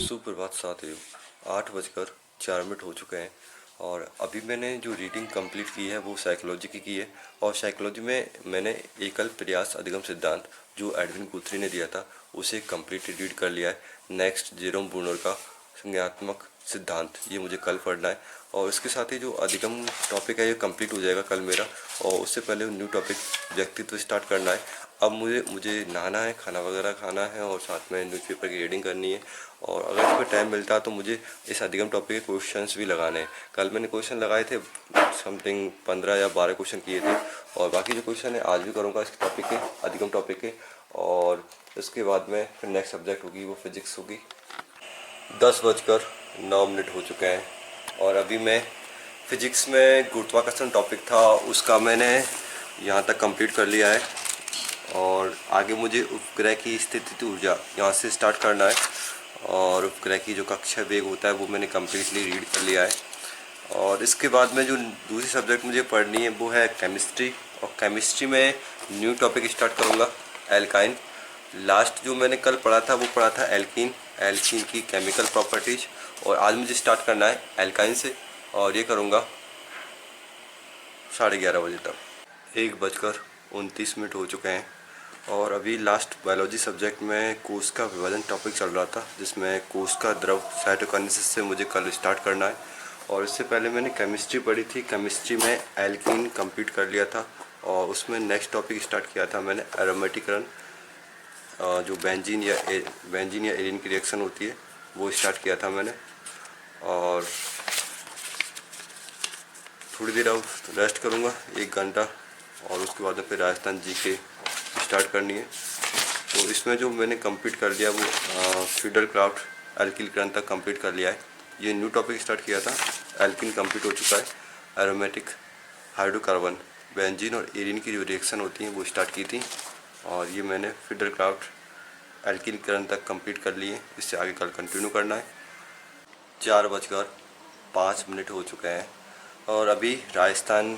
सुप्रभात साथियों। 8:04 हो चुके हैं और अभी मैंने जो रीडिंग कंप्लीट की है वो साइकोलॉजी की है। और साइकोलॉजी में मैंने एकल प्रयास अधिगम सिद्धांत जो एडविन गुथ्री ने दिया था उसे कंप्लीट रीड कर लिया है। नेक्स्ट जेरोम ब्रूनर का संज्ञात्मक सिद्धांत ये मुझे कल पढ़ना है और इसके साथ ही जो अधिगम टॉपिक है ये कंप्लीट हो जाएगा कल मेरा। और उससे पहले न्यू टॉपिक व्यक्तित्व स्टार्ट करना है। अब मुझे नहाना है, खाना वगैरह खाना है और साथ में न्यूज़पेपर की रीडिंग करनी है। और अगर इसमें टाइम मिलता है तो मुझे इस अधिगम टॉपिक के क्वेश्चंस भी लगाने हैं। कल मैंने क्वेश्चन लगाए थे, समथिंग 15 या 12 क्वेश्चन किए थे और बाकी जो क्वेश्चन है आज भी करूँगा इस टॉपिक के, अधिगम टॉपिक के। और इसके बाद में फिर नेक्स्ट सब्जेक्ट होगी वो फिजिक्स होगी। 10:09 हो चुके हैं और अभी मैं फिजिक्स में गुरुत्वाकर्षण टॉपिक था उसका मैंने यहाँ तक कंप्लीट कर लिया है। और आगे मुझे उपग्रह की स्थिति ऊर्जा यहाँ से स्टार्ट करना है। और उपग्रह की जो कक्षा वेग होता है वो मैंने कम्प्लीटली रीड कर लिया है। और इसके बाद में जो दूसरी सब्जेक्ट मुझे पढ़नी है वो है केमिस्ट्री। और केमिस्ट्री में न्यू टॉपिक स्टार्ट करूँगा, एल्काइन। लास्ट जो मैंने कल पढ़ा था वो पढ़ा था एल्कीन की केमिकल प्रॉपर्टीज। और आज मुझे स्टार्ट करना है एल्काइन से और ये करूँगा 11:30 बजे तक। 1:29 हो चुके हैं और अभी लास्ट बायोलॉजी सब्जेक्ट में कोश का विभाजन टॉपिक चल रहा था जिसमें कोश का द्रव साइटोकाइनेसिस से मुझे कल स्टार्ट करना है। और इससे पहले मैंने केमिस्ट्री पढ़ी थी, केमिस्ट्री में एल्कीन कंप्लीट कर लिया था और उसमें नेक्स्ट टॉपिक स्टार्ट किया था मैंने एरोमेटिकरण, जो बेंजीन या एरीन की रिएक्शन होती है वो स्टार्ट किया था मैंने। और थोड़ी देर अब रेस्ट करूँगा 1 घंटा और उसके बाद में फिर राजस्थान जी के स्टार्ट करनी है। तो इसमें जो मैंने कंप्लीट कर लिया वो फीडर क्राफ्ट एल्किलकरण तक कंप्लीट कर लिया है। ये न्यू टॉपिक स्टार्ट किया था, एल्किन कंप्लीट हो चुका है। एरोमेटिक हाइड्रोकार्बन बेंजीन और एरीन की जो रिएक्शन होती हैं वो स्टार्ट की थी और ये मैंने फीडर क्राफ्ट एल्किलकरण तक कंप्लीट कर लिए। इससे आगे कल कंटिन्यू करना है। 4:05 हो चुके हैं और अभी राजस्थान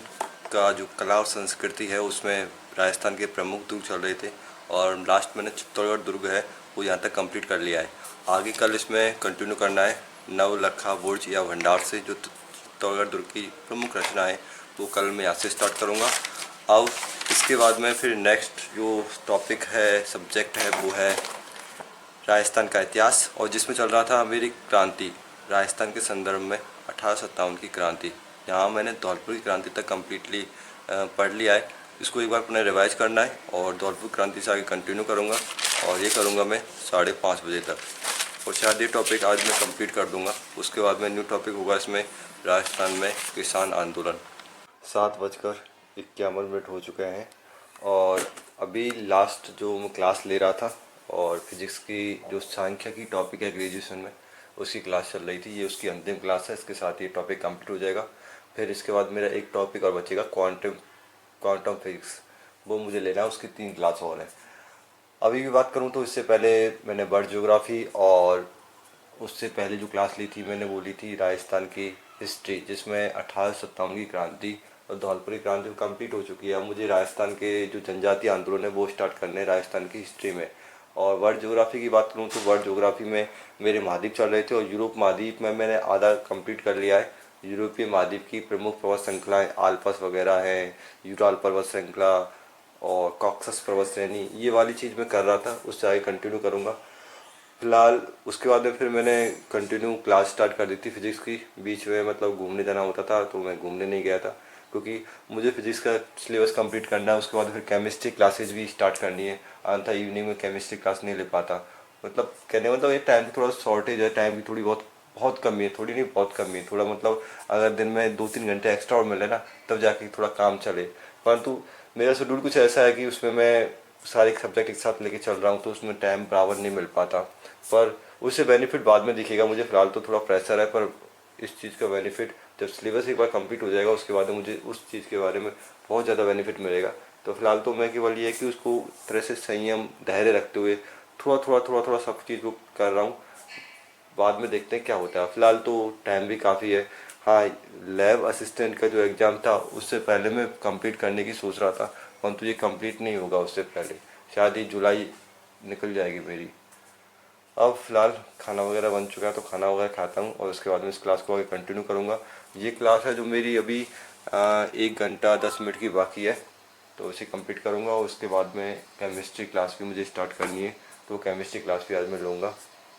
का जो कला और संस्कृति है उसमें राजस्थान के प्रमुख दुर्ग चल रहे थे और लास्ट मैंने चित्तौड़गढ़ दुर्ग है वो यहाँ तक कंप्लीट कर लिया है। आगे कल इसमें कंटिन्यू करना है नवलखा बुर्ज या भंडार से, जो चित्तौड़गढ़ दुर्ग की प्रमुख रचना है वो कल मैं यहाँ से स्टार्ट करूँगा। अब इसके बाद में फिर नेक्स्ट जो टॉपिक है, सब्जेक्ट है वो है राजस्थान का इतिहास और जिसमें चल रहा था मेरी क्रांति राजस्थान के संदर्भ में 1857 की क्रांति। यहाँ मैंने धौलपुर की क्रांति तक कम्प्लीटली पढ़ लिया है। इसको एक बार पुनः रिवाइज करना है और धौलपुर क्रांति से आगे कंटिन्यू करूँगा और ये करूँगा मैं 5:30 बजे तक। और शायद ये टॉपिक आज मैं कंप्लीट कर दूँगा। उसके बाद में न्यू टॉपिक होगा इसमें राजस्थान में किसान आंदोलन। 7:51 हो चुके हैं और अभी लास्ट जो मैं क्लास ले रहा था और फिजिक्स की जो सांख्यिकी टॉपिक है ग्रेजुएशन में उसकी क्लास चल रही थी, ये उसकी अंतिम क्लास है। इसके साथ ये टॉपिक कंप्लीट हो जाएगा। फिर इसके बाद मेरा एक टॉपिक और बचेगा क्वांटम फिजिक्स, वो मुझे लेना है, उसकी 3 क्लास और है। अभी भी बात करूँ तो इससे पहले मैंने वर्ल्ड ज्योग्राफी और उससे पहले जो क्लास ली थी मैंने वो ली थी राजस्थान की हिस्ट्री, जिसमें 1857 की क्रांति और धौलपुरी क्रांति कंप्लीट हो चुकी है। अब मुझे राजस्थान के जो जनजातीय आंदोलन है वो स्टार्ट करने हैं राजस्थान की हिस्ट्री में। और वर्ल्ड ज्योग्राफी की बात करूँ तो वर्ल्ड ज्योग्राफी में मेरे महाद्वीप चल रहे थे और यूरोप महाद्वीप में मैंने आधा कंप्लीट कर लिया है। यूरोपीय महाद्वीप की प्रमुख पर्वत श्रृंखलाएँ आल्पस वगैरह हैं, यूराल पर्वत श्रृंखला और कॉक्सस पर्वत श्रेणी, ये वाली चीज़ मैं कर रहा था, उससे आगे कंटिन्यू करूँगा फिलहाल। उसके बाद में फिर मैंने कंटिन्यू क्लास स्टार्ट कर दी थी फिजिक्स की। बीच में मतलब घूमने जाना होता था तो मैं घूमने नहीं गया था क्योंकि मुझे फिजिक्स का सिलेबस कंप्लीट करना है। उसके बाद फिर केमिस्ट्री क्लासेज भी स्टार्ट करनी है, अन्यथा इवनिंग में केमिस्ट्री क्लास नहीं ले पाता। मतलब कहने मतलब ये टाइम की थोड़ा शॉर्टेज है, टाइम की थोड़ी बहुत कमी है, थोड़ी नहीं बहुत कमी है थोड़ा। मतलब अगर दिन में 2-3 घंटे एक्स्ट्रा और मिले ना तब जाके थोड़ा काम चले। परंतु मेरा शेड्यूल कुछ ऐसा है कि उसमें मैं सारे सब्जेक्ट एक साथ लेके चल रहा हूँ तो उसमें टाइम बराबर नहीं मिल पाता, पर उससे बेनिफिट बाद में दिखेगा मुझे। फ़िलहाल तो थोड़ा प्रेशर है, पर इस चीज़ का बेनिफिट जब सिलेबस एक बार कंप्लीट हो जाएगा उसके बाद मुझे उस चीज़ के बारे में बहुत ज़्यादा बेनिफिट मिलेगा। तो फिलहाल तो मैं केवल ये है कि उसको तरह से संयम धैर्य रखते हुए थोड़ा सब चीज़ को कर रहा हूँ। बाद में देखते हैं क्या होता है। फ़िलहाल तो टाइम भी काफ़ी है। हाँ, लैब असिस्टेंट का जो एग्ज़ाम था उससे पहले मैं कंप्लीट करने की सोच रहा था, परंतु ये कंप्लीट नहीं होगा उससे पहले, शायद ये जुलाई निकल जाएगी मेरी। अब फ़िलहाल खाना वगैरह बन चुका है तो खाना वगैरह खाता हूँ और उसके बाद में इस क्लास को आगे कंटिन्यू करूँगा। ये क्लास है जो मेरी अभी 1 घंटा 10 मिनट की बाकी है, तो उसे कंप्लीट करूँगा और उसके बाद में केमिस्ट्री क्लास भी मुझे स्टार्ट करनी है, तो केमिस्ट्री क्लास भी आज मैं लूँगा।